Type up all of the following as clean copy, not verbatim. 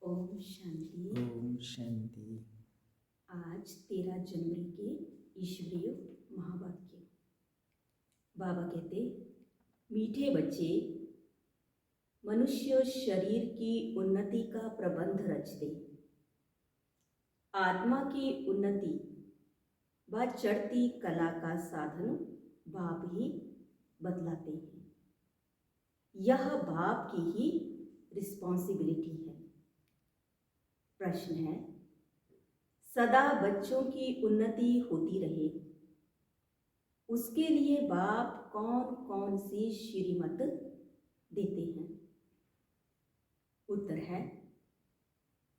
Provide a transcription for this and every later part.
ओम शांति। ओम शांति। आज 13 जनवरी के ईश्वरीय महावाक्य। बाबा कहते, मीठे बच्चे, मनुष्य शरीर की उन्नति का प्रबंध रचते, आत्मा की उन्नति व चढ़ती कला का साधन बाप ही बतलाते हैं। यह बाप की ही रिस्पॉन्सिबिलिटी है। प्रश्न है, सदा बच्चों की उन्नति होती रहे, उसके लिए बाप कौन कौन सी श्रीमत देते हैं? उत्तर है,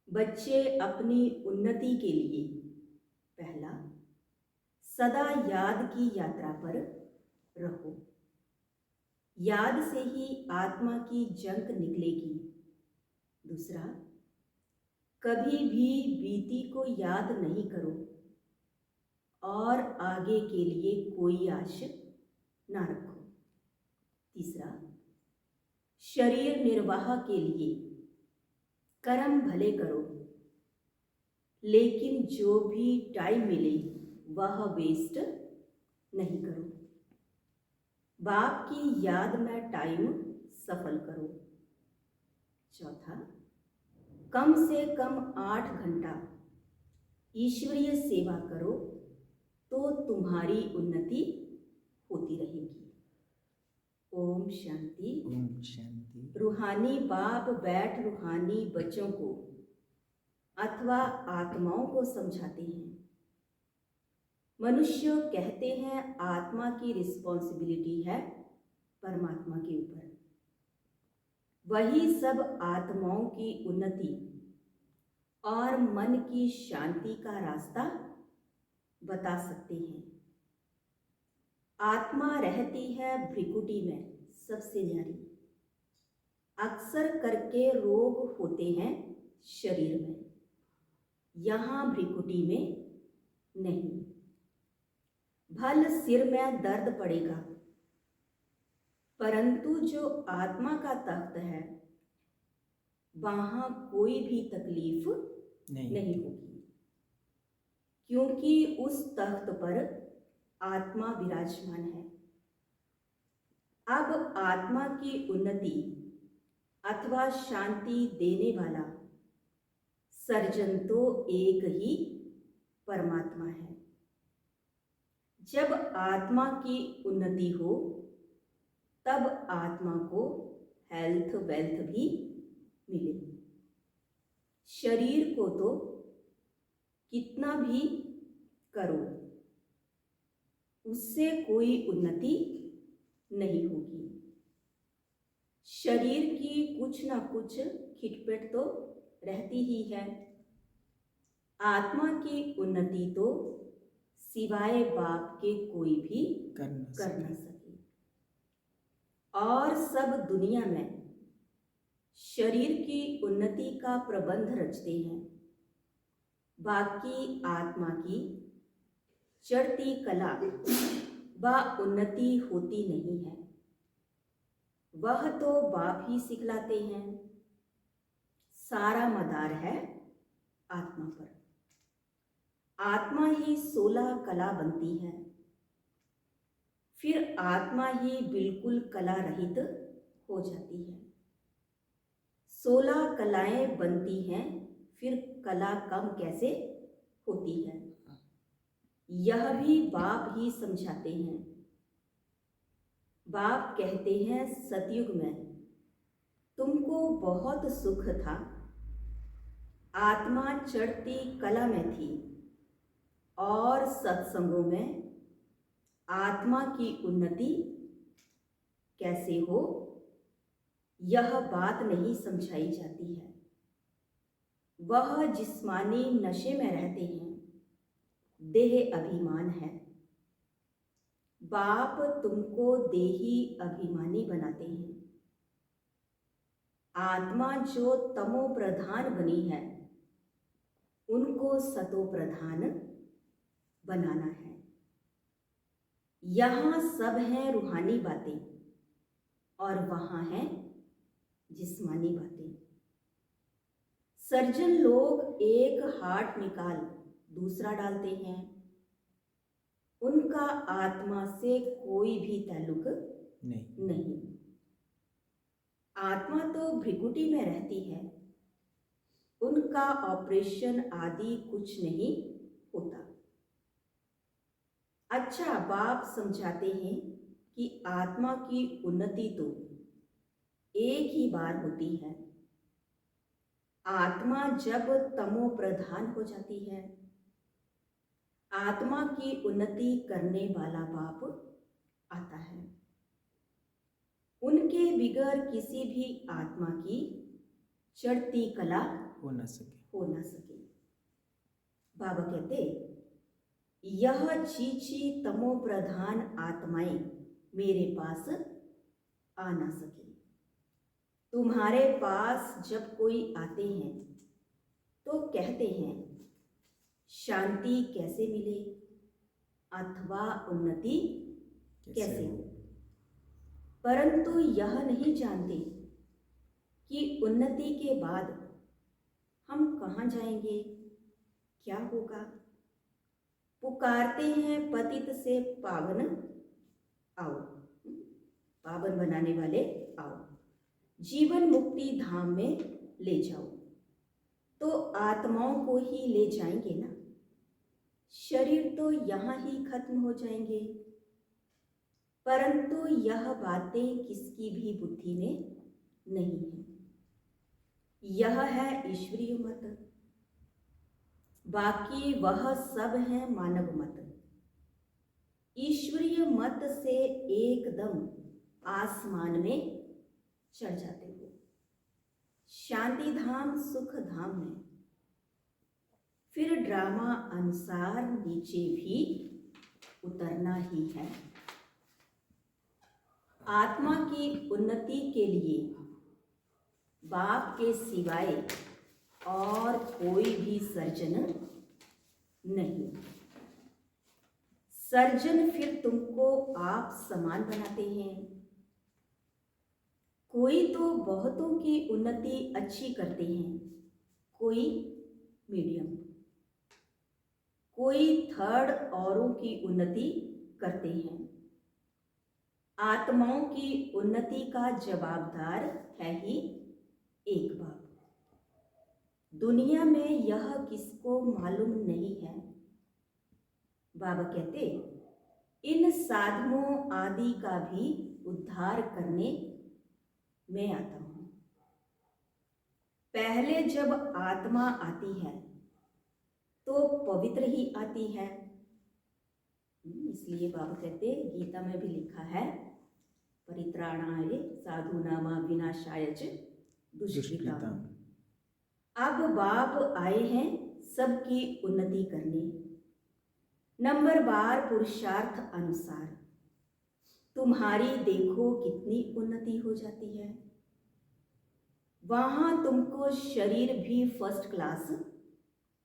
बच्चे अपनी उन्नति के लिए पहला, सदा याद की यात्रा पर रहो। याद से ही आत्मा की जंग निकलेगी। दूसरा, कभी भी बीती को याद नहीं करो और आगे के लिए कोई आश ना रखो। तीसरा, शरीर निर्वाह के लिए कर्म भले करो, लेकिन जो भी टाइम मिले वह वेस्ट नहीं करो। बाप की याद में टाइम सफल करो। चौथा, कम से कम 8 घंटा ईश्वरीय सेवा करो तो तुम्हारी उन्नति होती रहेगी। ओम शांति। ओम शांति। रूहानी बाप बैठ रूहानी बच्चों को अथवा आत्माओं को समझाते हैं। मनुष्य कहते हैं आत्मा की रिस्पॉन्सिबिलिटी है परमात्मा के ऊपर। वही सब आत्माओं की उन्नति और मन की शांति का रास्ता बता सकते हैं। आत्मा रहती है भ्रिकुटी में सबसे न्यारी। अक्सर करके रोग होते हैं शरीर में, यहाँ भ्रिकुटी में नहीं। भल सिर में दर्द पड़ेगा, परंतु जो आत्मा का तख्त है वहाँ कोई भी तकलीफ नहीं होगी, क्योंकि उस तख्त पर आत्मा विराजमान है। अब आत्मा की उन्नति अथवा शांति देने वाला सर्जन तो एक ही परमात्मा है। जब आत्मा की उन्नति हो तब आत्मा को हेल्थ वेल्थ भी मिले। शरीर को तो कितना भी करो उससे कोई उन्नति नहीं होगी। शरीर की कुछ ना कुछ खिटपिट तो रहती ही है। आत्मा की उन्नति तो सिवाय बाप के कोई भी कर न सके। और सब दुनिया में शरीर की उन्नति का प्रबंध रचते हैं, बाकी आत्मा की चढ़ती कला व उन्नति होती नहीं है। वह तो बाप ही सिखलाते हैं। सारा मदार है आत्मा पर। आत्मा ही 16 कला बनती है, फिर आत्मा ही बिल्कुल कला रहित हो जाती है। 16 कलाएं बनती हैं, फिर कला कम कैसे होती है? यह भी बाप ही समझाते हैं। बाप कहते हैं सतयुग में तुमको बहुत सुख था, आत्मा चढ़ती कला में थी, और सत्संगों में आत्मा की उन्नति कैसे हो यह बात नहीं समझाई जाती है। वह जिस्मानी नशे में रहते हैं, देह अभिमान है। बाप तुमको देही अभिमानी बनाते हैं। आत्मा जो तमो प्रधान बनी है उनको सतो प्रधान बनाना है। यहाँ सब हैं रूहानी बातें और वहाँ हैं जिस्मानी बातें। सर्जन लोग एक हार्ट निकाल दूसरा डालते हैं, उनका आत्मा से कोई भी ताल्लुक नहीं। नहीं। आत्मा तो भृकुटी में रहती है, उनका ऑपरेशन आदि कुछ नहीं होता। अच्छा, बाप समझाते हैं कि आत्मा की उन्नति तो एक ही बार होती है। आत्मा जब तमो प्रधान हो जाती है, आत्मा की उन्नति करने वाला बाप आता है। उनके बिगैर किसी भी आत्मा की चढ़ती कला हो न सके। बाबा कहते, यह चीची तमो प्रधान आत्माएं मेरे पास आ ना सके। तुम्हारे पास जब कोई आते हैं तो कहते हैं शांति कैसे मिले अथवा उन्नति कैसे हो, परंतु यह नहीं जानते कि उन्नति के बाद हम कहाँ जाएंगे, क्या होगा। पुकारते हैं पतित से पावन आओ, पावन बनाने वाले आओ, जीवन मुक्ति धाम में ले जाओ। तो आत्माओं को ही ले जाएंगे ना, शरीर तो यहाँ ही खत्म हो जाएंगे। परंतु यह बातें किसकी भी बुद्धि में नहीं है। यह है ईश्वरीय मत, बाकी वह सब है मानव मत। ईश्वरीय मत से एकदम आसमान में चढ़ जाते हो, शांति धाम सुख धाम में। फिर ड्रामा अनुसार नीचे भी उतरना ही है। आत्मा की उन्नति के लिए बाप के सिवाय और कोई भी सर्जन नहीं। सर्जन फिर तुमको आप समान बनाते हैं। कोई तो बहुतों की उन्नति अच्छी करते हैं, कोई मीडियम, कोई थर्ड औरों की उन्नति करते हैं। आत्माओं की उन्नति का जवाबदार है ही एक बाप। दुनिया में यह किसको मालूम नहीं है। बाबा कहते, इन साधुओं आदि का भी उद्धार करने मैं आता हूं। पहले जब आत्मा आती है तो पवित्र ही आती है। इसलिए बाबा कहते, गीता में भी लिखा है, परित्राणाय साधूनामा विनाशाय च दुष्कृताम्। अब बाप आए हैं सबकी उन्नति करने, नंबर बार पुरुषार्थ अनुसार। तुम्हारी देखो कितनी उन्नति हो जाती है। वहां तुमको शरीर भी फर्स्ट क्लास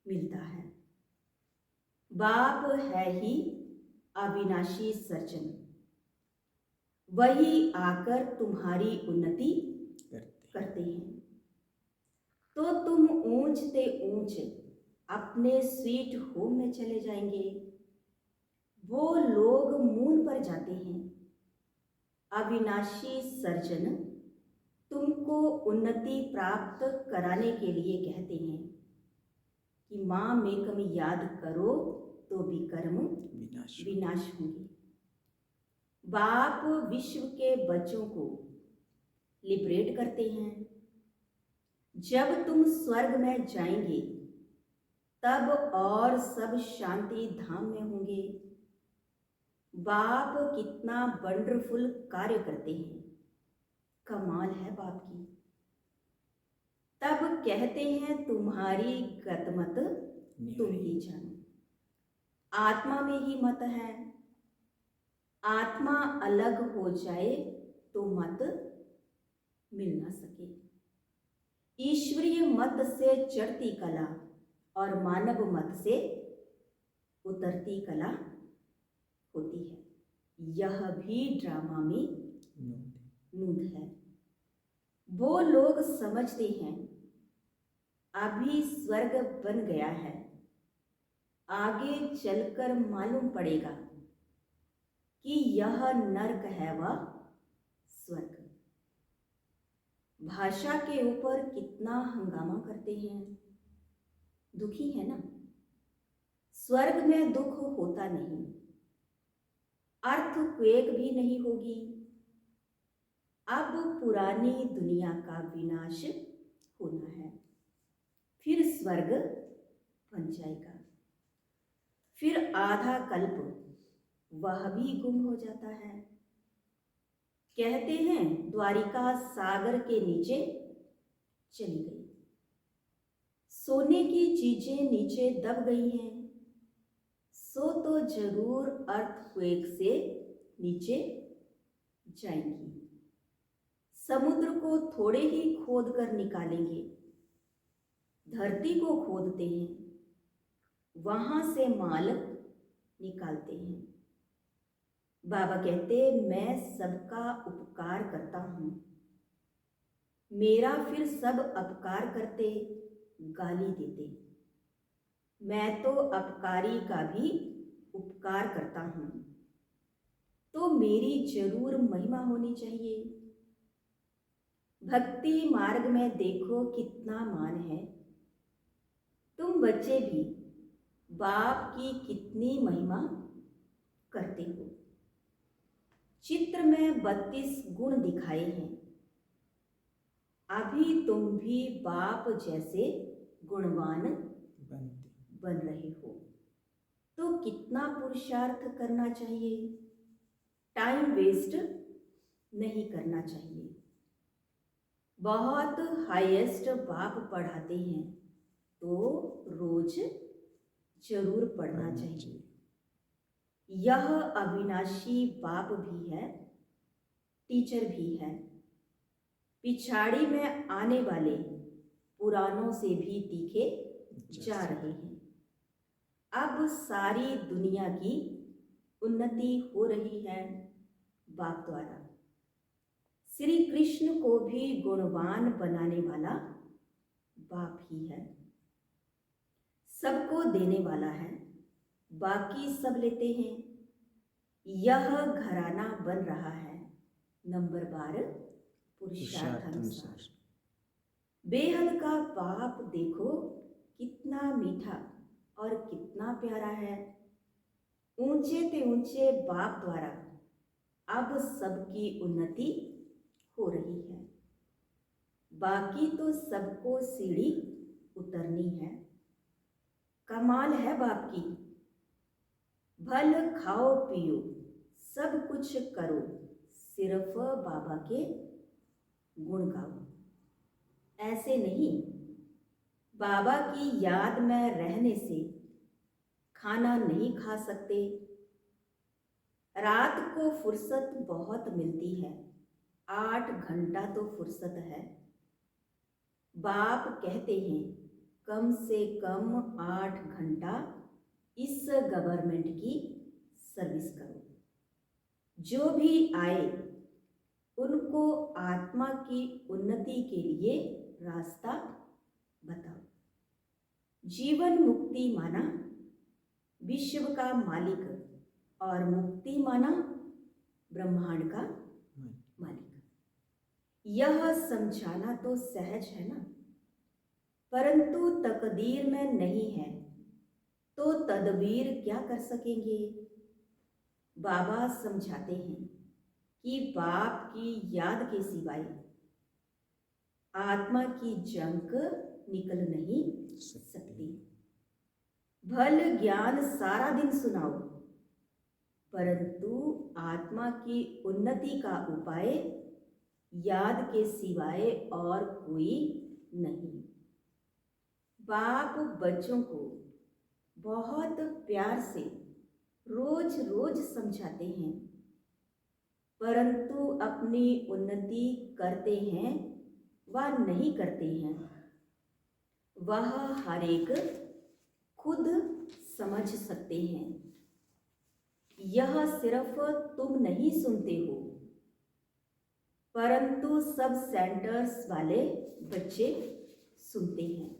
मिलता है। बाप है ही अविनाशी सर्जन, वही आकर तुम्हारी उन्नति करते हैं। तो तुम ऊंचते ऊंच अपने स्वीट होम में चले जाएंगे। वो लोग मून पर जाते हैं। अविनाशी सर्जन तुमको उन्नति प्राप्त कराने के लिए कहते हैं कि माँ मेकम याद करो तो विकर्म विनाश होंगे। बाप विश्व के बच्चों को लिबरेट करते हैं। जब तुम स्वर्ग में जाएंगे तब और सब शांति धाम में होंगे। बाप कितना वंडरफुल कार्य करते हैं, कमाल है बाप की। तब कहते हैं तुम्हारी गतमत तुम ही जानो। आत्मा में ही मत है। आत्मा अलग हो जाए तो मत मिल ना सके। ईश्वरीय मत से चढ़ती कला और मानव मत से उतरती कला होती है। यह भी ड्रामा में नूद है। वो लोग समझते हैं अभी स्वर्ग बन गया है, आगे चलकर मालूम पड़ेगा कि यह नरक है व स्वर्ग। भाषा के ऊपर कितना हंगामा करते हैं, दुखी है ना। स्वर्ग में दुख होता नहीं, अर्थक्वेक भी नहीं होगी। अब पुरानी दुनिया का विनाश होना है, फिर स्वर्ग बन जाएगा। फिर आधा कल्प वह भी गुम हो जाता है। कहते हैं द्वारिका सागर के नीचे चली गई, सोने की चीजें नीचे दब गई हैं, सो तो जरूर अर्थक्वेक से नीचे जाएंगी। समुद्र को थोड़े ही खोद कर निकालेंगे, धरती को खोदते हैं, वहां से माल निकालते हैं। बाबा कहते मैं सबका उपकार करता हूं, मेरा फिर सब अपकार करते गाली देते। मैं तो अपकारी का भी उपकार करता हूं, तो मेरी जरूर महिमा होनी चाहिए। भक्ति मार्ग में देखो कितना मान है, तुम बच्चे भी बाप की कितनी महिमा करते हो। चित्र में 32 गुण दिखाए हैं, अभी तुम भी बाप जैसे गुणवान बन रहे हो, तो कितना पुरुषार्थ करना चाहिए, टाइम वेस्ट नहीं करना चाहिए। बहुत हाईएस्ट बाप पढ़ाते हैं तो रोज जरूर पढ़ना चाहिए। यह अविनाशी बाप भी है, टीचर भी है, पिछाड़ी में आने वाले पुरानों से भी तीखे जा रहे हैं। अब सारी दुनिया की उन्नति हो रही है बाप द्वारा। श्री कृष्ण को भी गुणवान बनाने वाला बाप ही है, सबको देने वाला है, बाकी सब लेते हैं। यह घराना बन रहा है नंबर 12 पुरुषार्थानुसार। बेहद का बाप देखो कितना मीठा और कितना प्यारा है। ऊंचे ते ऊंचे बाप द्वारा अब सबकी उन्नति हो रही है, बाकी तो सबको सीढ़ी उतरनी है। कमाल है बाप की, भल खाओ पियो सब कुछ करो, सिर्फ बाबा के गुण गाओ। ऐसे नहीं, बाबा की याद में रहने से खाना नहीं खा सकते। रात को फुर्सत बहुत मिलती है, 8 घंटा तो फुर्सत है। बाप कहते हैं कम से कम 8 घंटा इस गवर्नमेंट की सर्विस करो। जो भी आए उनको आत्मा की उन्नति के लिए रास्ता बताओ। जीवन मुक्ति माना विश्व का मालिक और मुक्ति माना ब्रह्मांड का मालिक। यह समझाना तो सहज है ना, परंतु तकदीर में नहीं है तो तदबीर क्या कर सकेंगे। बाबा समझाते हैं कि बाप की याद के सिवाय आत्मा की जंक निकल नहीं सकती। भल ज्ञान सारा दिन सुनाओ, परंतु आत्मा की उन्नति का उपाय याद के सिवाय और कोई नहीं। बाप बच्चों को बहुत प्यार से रोज रोज समझाते हैं, परंतु अपनी उन्नति करते हैं व नहीं करते हैं वह हर एक खुद समझ सकते हैं। यह सिर्फ तुम नहीं सुनते हो, परंतु सब सेंटर्स वाले बच्चे सुनते हैं।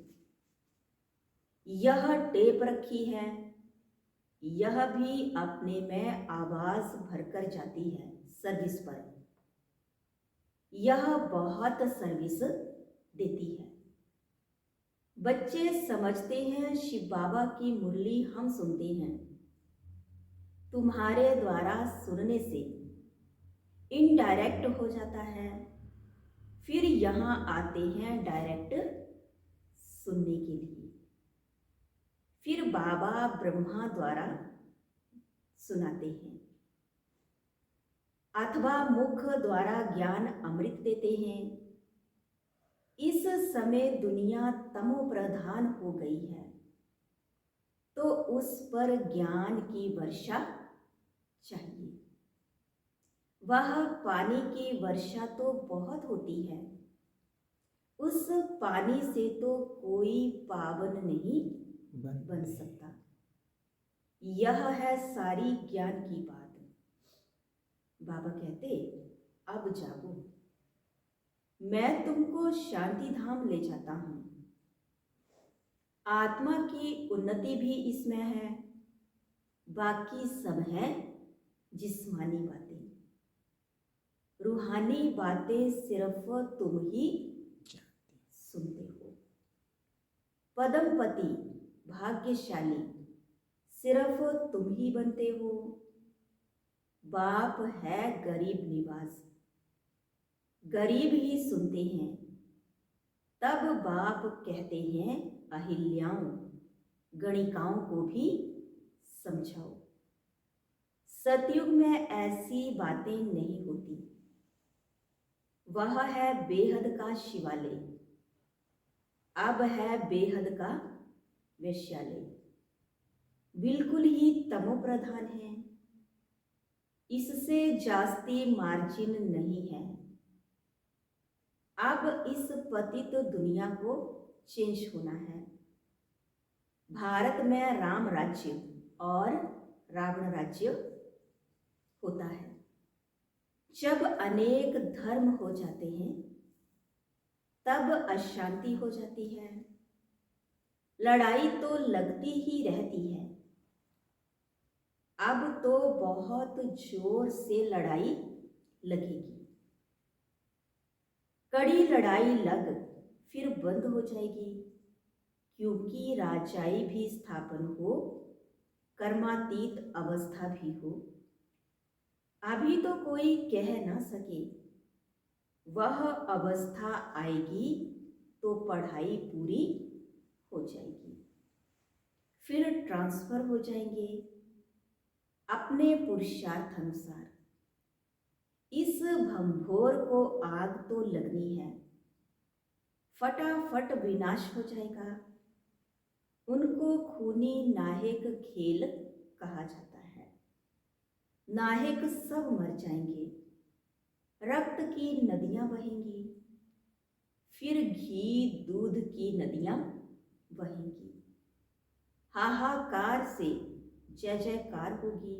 यह टेप रखी है, यह भी अपने में आवाज भरकर जाती है सर्विस पर। यह बहुत सर्विस देती है। बच्चे समझते हैं शिव बाबा की मुरली हम सुनते हैं। तुम्हारे द्वारा सुनने से इनडायरेक्ट हो जाता है, फिर यहाँ आते हैं डायरेक्ट सुनने के लिए। फिर बाबा ब्रह्मा द्वारा सुनाते हैं अथवा मुख द्वारा ज्ञान अमृत देते हैं। इस समय दुनिया तमो प्रधान हो गई है, तो उस पर ज्ञान की वर्षा चाहिए। वह पानी की वर्षा तो बहुत होती है, उस पानी से तो कोई पावन नहीं बन सकता। यह है सारी ज्ञान की बात। बाबा कहते, अब जागो, मैं तुमको शांति धाम ले जाता हूं। आत्मा की उन्नति भी इसमें है, बाकी सब है जिस्मानी बातें। रूहानी बातें सिर्फ तुम ही सुनते हो। पदमपति भाग्यशाली सिर्फ तुम ही बनते हो। बाप है गरीब निवास, गरीब ही सुनते हैं। तब बाप कहते हैं अहिल्याओं, गणिकाओं को भी समझाओ। सतयुग में ऐसी बातें नहीं होती। वह है बेहद का शिवालय, अब है बेहद का वेश्यालय। बिल्कुल ही तमो प्रधान है, इससे जास्ती मार्जिन नहीं है। अब इस पतित दुनिया को चेंज होना है। भारत में राम राज्य और रावण राज्य होता है। जब अनेक धर्म हो जाते हैं तब अशांति हो जाती है। लड़ाई तो लगती ही रहती है। अब तो बहुत जोर से लड़ाई लगेगी। कड़ी लड़ाई लग फिर बंद हो जाएगी, क्योंकि राजाई भी स्थापन हो, कर्मातीत अवस्था भी हो। अभी तो कोई कह ना सके। वह अवस्था आएगी तो पढ़ाई पूरी हो जाएगी, फिर ट्रांसफर हो जाएंगे अपने पुरुषार्थ अनुसार। इस भंभोर को आग तो लगनी है, फटाफट विनाश हो जाएगा। उनको खूनी नाहक खेल कहा जाता है। नाहक सब मर जाएंगे, रक्त की नदियां बहेंगी, फिर घी दूध की नदियां बहेंगी। हाहाकार से जय जयकार होगी।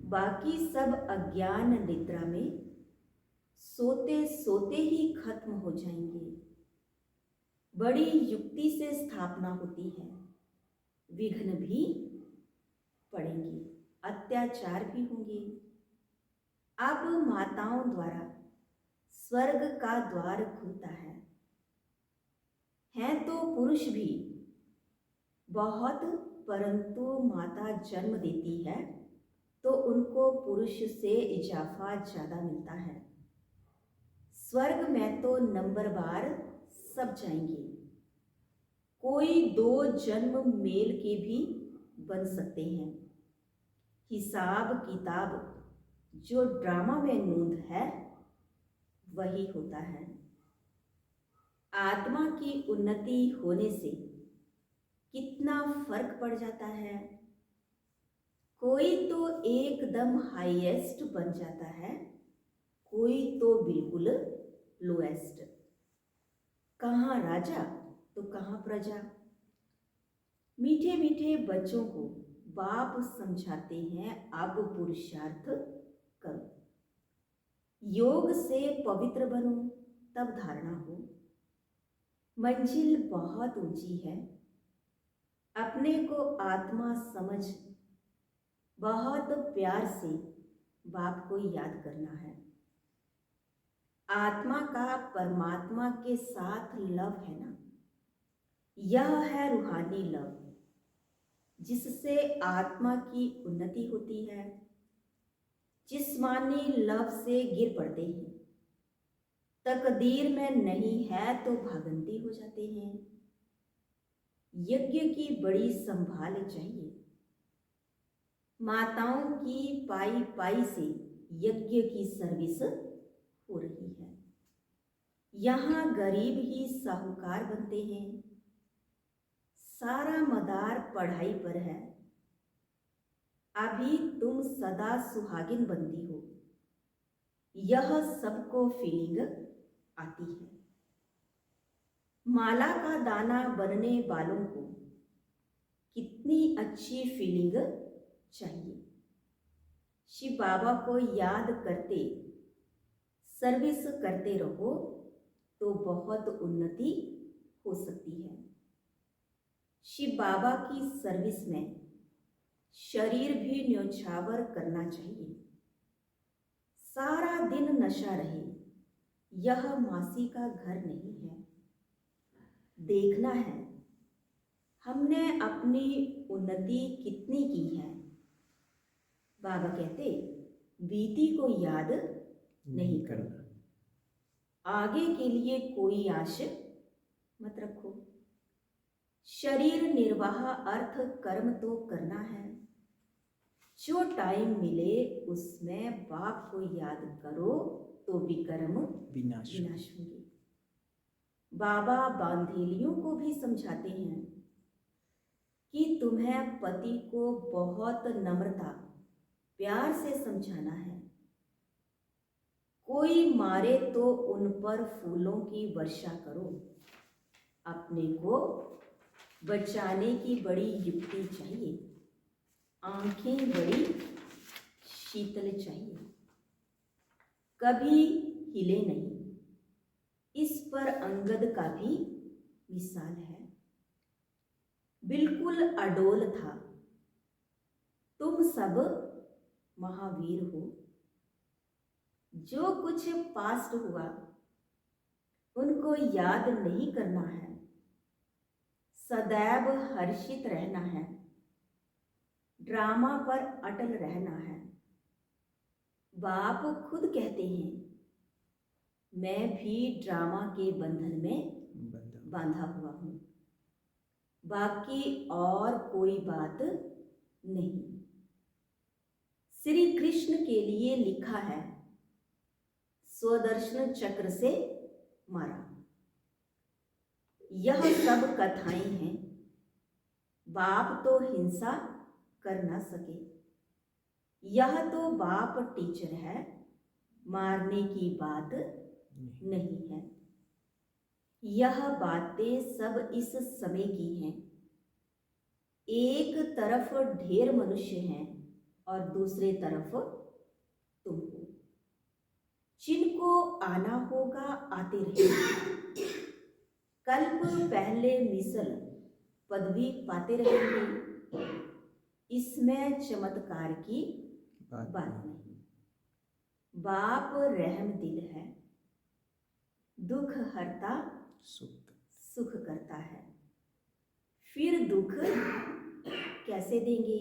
बाकी सब अज्ञान निद्रा में सोते सोते ही खत्म हो जाएंगे। बड़ी युक्ति से स्थापना होती है, विघ्न भी पड़ेंगे, अत्याचार भी होंगे। अब माताओं द्वारा स्वर्ग का द्वार खुलता है। हैं तो पुरुष भी बहुत, परंतु माता जन्म देती है तो उनको पुरुष से इजाफा ज़्यादा मिलता है। स्वर्ग में तो नंबरवार सब जाएंगे। कोई 2 जन्म मेल के भी बन सकते हैं। हिसाब किताब जो ड्रामा में नूंद है वही होता है। आत्मा की उन्नति होने से कितना फर्क पड़ जाता है। कोई तो एकदम हाईएस्ट बन जाता है, कोई तो बिल्कुल लोएस्ट। कहाँ राजा तो कहाँ प्रजा। मीठे मीठे बच्चों को बाप समझाते हैं, अब पुरुषार्थ करो, योग से पवित्र बनो, तब धारणा हो। मंजिल बहुत ऊंची है, अपने को आत्मा समझ बहुत प्यार से बाप को याद करना है। आत्मा का परमात्मा के साथ लव है ना, यह है रूहानी लव, जिससे आत्मा की उन्नति होती है। जिस्मानी लव से गिर पड़ते हैं, तकदीर में नहीं है तो भागंती हो जाते हैं। यज्ञ की बड़ी संभाल चाहिए। माताओं की पाई पाई से यज्ञ की सर्विस हो रही है। यहाँ गरीब ही साहूकार बनते हैं। सारा मदार पढ़ाई पर है। अभी तुम सदा सुहागिन बनती हो, यह सबको फीलिंग आती है। माला का दाना बनने वालों को कितनी अच्छी फीलिंग चाहिए। शिव बाबा को याद करते सर्विस करते रहो तो बहुत उन्नति हो सकती है। शिव बाबा की सर्विस में शरीर भी न्योछावर करना चाहिए। सारा दिन नशा रहे, यह मासी का घर नहीं है। देखना है हमने अपनी उन्नति कितनी की है। बाबा कहते बीती को याद नहीं करना, आगे के लिए कोई आश मत रखो। शरीर निर्वाह अर्थ कर्म तो करना है। जो टाइम मिले उसमें बाप को याद करो तो विकर्म विनाश होंगे। बाबा बांधेलियों को भी समझाते हैं कि तुम्हें पति को बहुत नम्रता प्यार से समझाना है। कोई मारे तो उन पर फूलों की वर्षा करो। अपने को बचाने की बड़ी युक्ति चाहिए। आंखें बड़ी शीतल चाहिए, कभी हिले नहीं। इस पर अंगद का भी मिसाल है। बिल्कुल अडोल था। तुम सब महावीर हो। जो कुछ पास्ट हुआ उनको याद नहीं करना है। सदैव हर्षित रहना है। ड्रामा पर अटल रहना है। बाप खुद कहते हैं मैं भी ड्रामा के बंधन में बांधा हुआ हूं, बाकी और कोई बात नहीं। श्री कृष्ण के लिए लिखा है स्वदर्शन चक्र से मारा। यह सब कथाएं हैं। बाप तो हिंसा कर ना सके। यह तो बाप टीचर है, मारने की बात नहीं है। यह बातें सब इस समय की हैं। एक तरफ ढेर मनुष्य हैं और दूसरे तरफ तुम हो। जिनको आना होगा आते रहेंगे। कल्प पहले मिसल पदवी पाते रहेंगे। इसमें चमत्कार की बात नहीं। बाप रहम दिल है, दुख हरता सुख करता है। फिर दुख कैसे देंगे?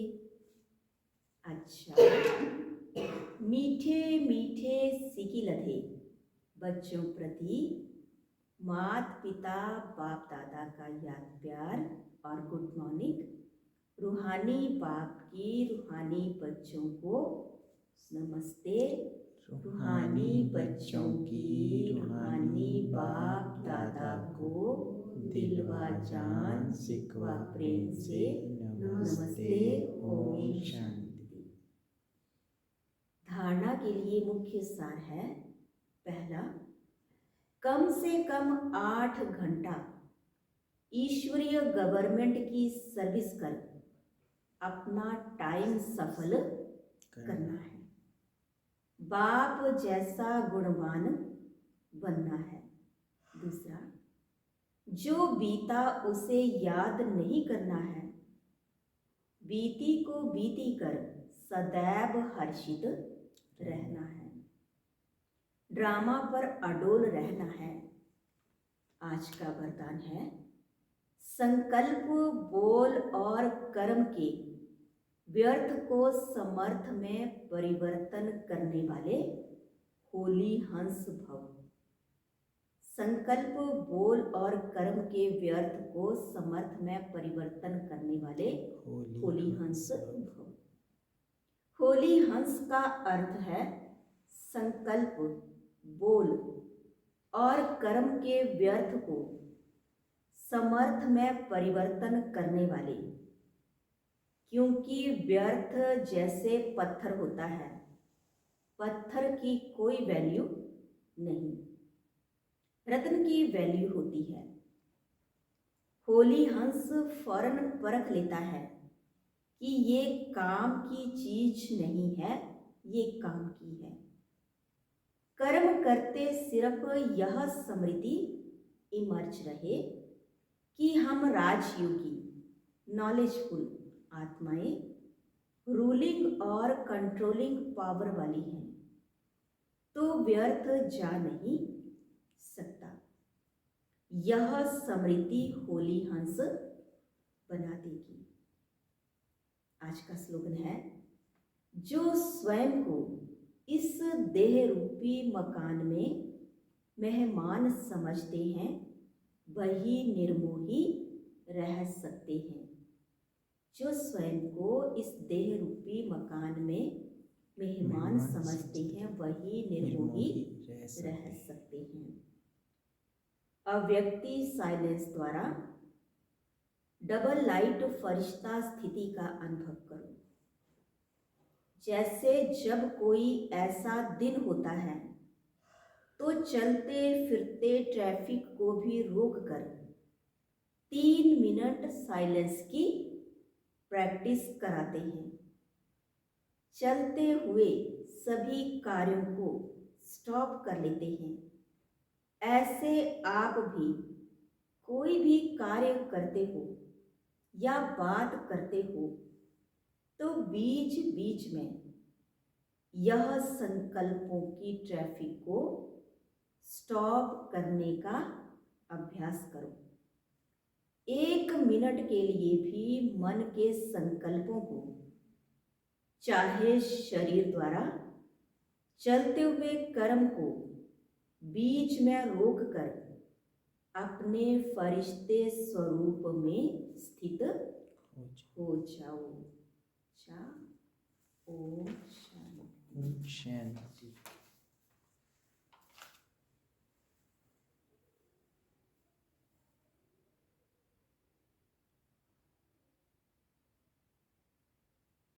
अच्छा, मीठे मीठे सिकी लधे बच्चों प्रति मात पिता बाप दादा का याद प्यार और गुड मॉर्निंग। रूहानी बाप की रूहानी बच्चों को नमस्ते। रूहानी बच्चों की रूहानी बाप दादा को दिलवा जान सिकवा प्रेम से नमस्ते। ओम शांति। धारणा के लिए मुख्य सार है। पहला, कम से कम 8 घंटा ईश्वरीय गवर्नमेंट की सर्विस कर अपना टाइम सफल करना है। बाप जैसा गुणवान बनना है। दूसरा, जो बीता उसे याद नहीं करना है, बीती को बीती कर सदैव हर्षित रहना है। ड्रामा पर अडोल रहना है। आज का वरदान है संकल्प, बोल और कर्म के व्यर्थ को समर्थ में परिवर्तन करने वाले होली हंस भव। संकल्प, बोल और कर्म के व्यर्थ को समर्थ में परिवर्तन करने वाले होली हंस भव। होली हंस का अर्थ है संकल्प, बोल और कर्म के व्यर्थ को समर्थ में परिवर्तन करने वाले। क्योंकि व्यर्थ जैसे पत्थर होता है, पत्थर की कोई वैल्यू नहीं, रत्न की वैल्यू होती है। होली हंस फौरन परख लेता है कि ये काम की चीज नहीं है, ये काम की है। कर्म करते सिर्फ यह स्मृति इमर्ज रहे कि हम राजयोगी, नॉलेजफुल आत्माएं, रूलिंग और कंट्रोलिंग पावर वाली हैं, तो व्यर्थ जा नहीं सकता। यह स्मृति होली हंस बना देगी। आज का स्लोगन है, जो स्वयं को इस देह रूपी मकान में मेहमान समझते हैं, वही निर्मोही रह सकते हैं। जो स्वयं को इस देह रूपी मकान में मेहमान समझते हैं, वही निर्मोही रह सकते हैं। अव्यक्ति साइलेंस द्वारा डबल लाइट फरिश्ता स्थिति का अनुभव करो। जैसे जब कोई ऐसा दिन होता है तो चलते फिरते ट्रैफिक को भी रोककर 3 मिनट साइलेंस की प्रैक्टिस कराते हैं। चलते हुए सभी कार्यों को स्टॉप कर लेते हैं। ऐसे आप भी कोई भी कार्य करते हो या बात करते हो तो बीच बीच में यह संकल्पों की ट्रैफिक को स्टॉप करने का अभ्यास करो। 1 मिनट के लिए भी मन के संकल्पों को, चाहे शरीर द्वारा चलते हुए कर्म को, बीच में रोककर अपने फरिश्ते स्वरूप में स्थित हो जाओ। ओम शांति।